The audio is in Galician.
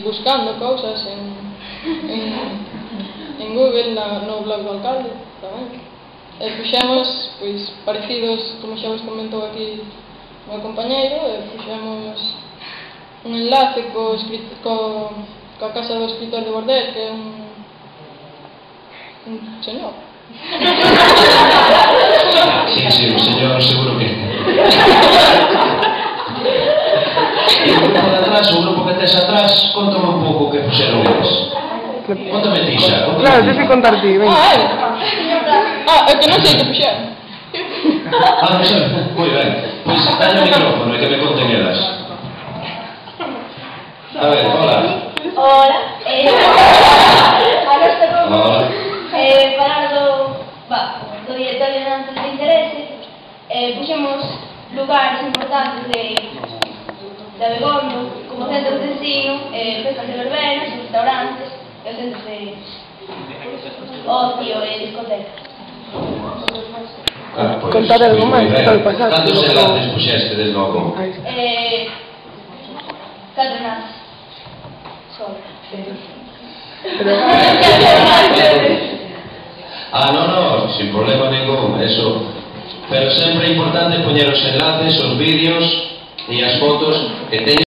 Buscando cousas en Google no blog do alcalde tamén. Fixemos parecidos, como xa vos comentou aquí o meu compañeiro, fixemos un enlace coa casa do escritor de Bordés, que é un señor. Sí, un señor seguro que e o grupo de atrás, o grupo que tes atrás, contame un pouco o que fixeron eles. Contame ti xa. Claro, tens que contar ti, venga. É que non sei que fixeron. Non sei, moi ben. Pois dalle o micrófono e que me conten elas. A ver, hola. Hola. Agora estou falar do directorio de Centros de Interese. Puxemos lugares importantes de Abegondo, como centros de ensino, festas de verbenas, restaurantes, e os centros de ocio e discotecas. Contar algo máis que tal pasaste. Cantos enlaces puxeste del logo? 4 enlaces. Só. No, sin problema ningún, eso. Pero sempre é importante poñer os enlaces, os vídeos e as fotos que teñen